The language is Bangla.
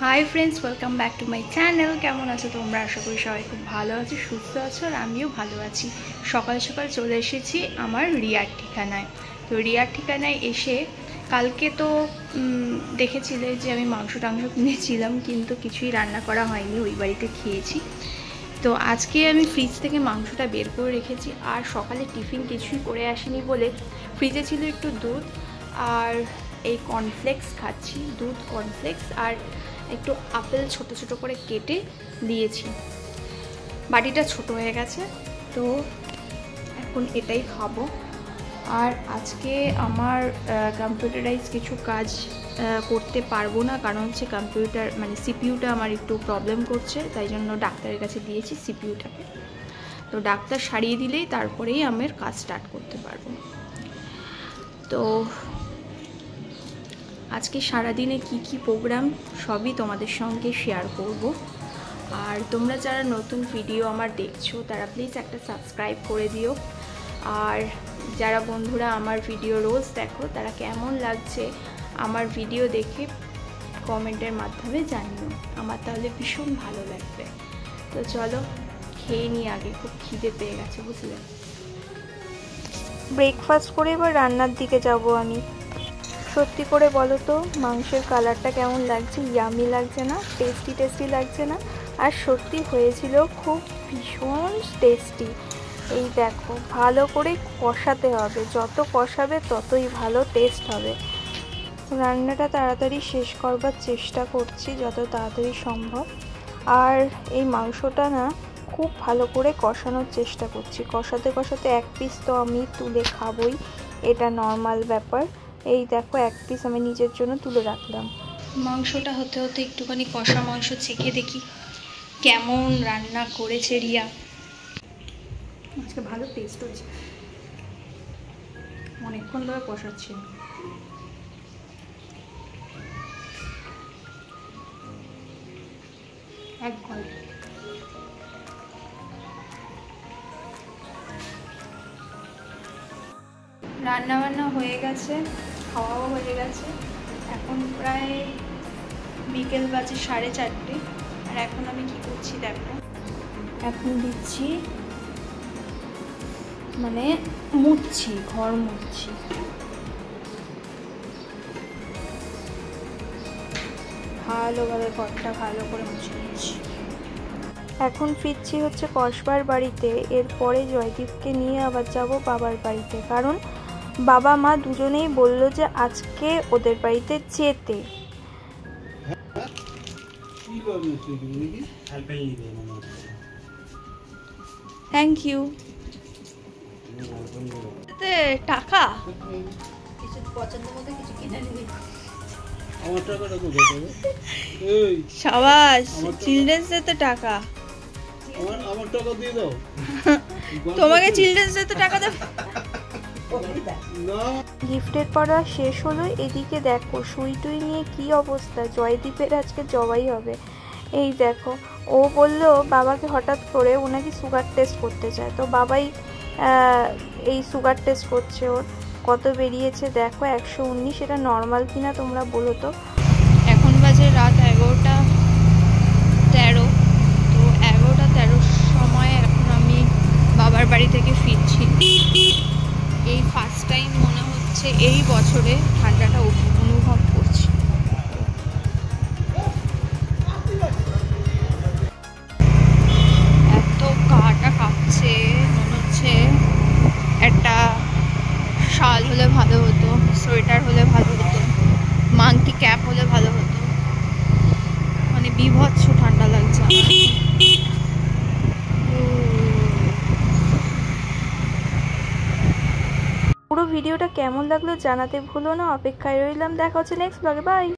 Hi friends, welcome back to my channel. কেমন আছো তোমরা? আশা করি সবাই খুব ভালো আছো, সুস্থ আছো, আর আমিও ভালো আছি। সকাল সকাল চলে এসেছি আমার রিয়ার ঠিকানায়। তো রিয়ার ঠিকানায় এসে কালকে তো দেখেছিলে যে আমি মাংস টাংস কিনেছিলাম, কিন্তু কিছুই রান্না করা হয়নি, ওই বাড়িতে খেয়েছি। তো আজকে আমি ফ্রিজ থেকে মাংসটা বের করে রেখেছি, আর সকালে টিফিন কিছুই করে আসিনি বলে ফ্রিজে ছিল একটু দুধ আর এই কর্নফ্লেক্স খাচ্ছি, দুধ কর্নফ্লেক্স আর একটু আপেল ছোট ছোট করে কেটে দিয়েছি। বাটিটা ছোট হয়ে গেছে, তো এখন এটাই খাবো। আর আজকে আমার কম্পিউটারাইজ কিছু কাজ করতে পারবো না, কারণ হচ্ছে কম্পিউটার মানে সিপিইউটা আমার একটু প্রবলেম করছে, তাই জন্য ডাক্তারের কাছে দিয়েছি সিপিইউটাকে। তো ডাক্তার সারিয়ে দিলেই তারপরেই আমার কাজ স্টার্ট করতে পারবো। তো আজকে সারাদিনে কি প্রোগ্রাম সবই তোমাদের সঙ্গে শেয়ার করব। আর তোমরা যারা নতুন ভিডিও আমার দেখছো তারা প্লিজ একটা সাবস্ক্রাইব করে দিও। আর যারা বন্ধুরা আমার ভিডিও রোজ দেখো তারা কেমন লাগছে আমার ভিডিও দেখে কমেন্টের মাধ্যমে জানিও, আমার তাহলে ভীষণ ভালো লাগবে। তো চলো খেয়ে নিই, আগে খুব খিদে পেয়ে গেছে বুঝলে। ব্রেকফাস্ট করে এবার রান্নার দিকে যাব আমি। সত্যি করে বলো তো মাংসের কালারটা কেমন লাগছে? ইয়ামি লাগছে না? টেস্টি লাগছে না? আর সত্যি হয়েছিল খুব ভীষণ টেস্টি। এই দেখো, ভালো করে কষাতে হবে, যত কষাবে ততই ভালো টেস্ট হবে। রান্নাটা তাড়াতাড়ি শেষ করবার চেষ্টা করছি যত তাড়াতাড়ি সম্ভব। আর এই মাংসটা না খুব ভালো করে কষানোর চেষ্টা করছি। কষাতে কষাতে এক পিস তো আমি তুলে খাবই, এটা নর্মাল ব্যাপার। এই দেখো এক পিস আমি নিজের জন্য তুলে রাখলাম। মাংসটা হতে হতে একটুখানি কষা মাংস চেখে দেখি কেমন রান্না করেছে রিয়া। আজকে ভালো টেস্ট হয়েছে, অনেকক্ষণ ধরে কষাচ্ছি। এক ঘন্টা রান্না বান্না হয়ে গেছে, খাওয়াও হয়ে গেছে। এখন প্রায় বিকেল বাজে 4:30। আর এখন আমি কি করছি দেখো, এখন দিচ্ছি মানে মুছছি, ঘর মুছছি। ভালোভাবে ঘরটা ভালো করে মুছে নিচ্ছি। এখন ফিরছি হচ্ছে কসবার বাড়িতে, এরপরে জয়দীপকে নিয়ে আবার যাব বাবার বাড়িতে, কারণ বাবা মা দুজনেই বলল যে আজকে ওদের বাড়িতে যেতে। Thank you. টাকা সাবাস, চিলড্রেন্স ডে তে টাকা। আমার টাকা দিয়ে দাও। তোমাকে চিলড্রেন্স ডে তে টাকা দেব না। গিফটের পড়া শেষ হলো, এদিকে দেখো সুই টুই নিয়ে কি অবস্থা। জয়দীপের আজকে জবাই হবে। এই দেখো, ও বলল বাবাকে হঠাৎ করে ও নাকি সুগার টেস্ট করতে চায়, তো বাবাই এই সুগার টেস্ট করছে। ওর কত বেরিয়েছে দেখো, 119। এটা নর্মাল কিনা তোমরা বলো তো। এখন বাজে রাত 11:13। তো 11:13 সময় এখন আমি বাবার বাড়ি থেকে ফিরছি। এই ফার্স্ট টাইম মনে হচ্ছে এই বছরে ঠান্ডাটা অনুভব করছি। এত গাটা কাঁপছে, মনে হচ্ছে একটা শাল হলে ভালো হতো, সোয়েটার হলে ভালো হতো, মাংকি ক্যাপ হলে ভালো হতো। মানে বিভৎস ঠান্ডা লাগছে। পুরো ভিডিওটা কেমন লাগলো জানাতে ভুলো না। অপেক্ষায় রইলাম, দেখা হচ্ছে নেক্সট ব্লগে। বাই।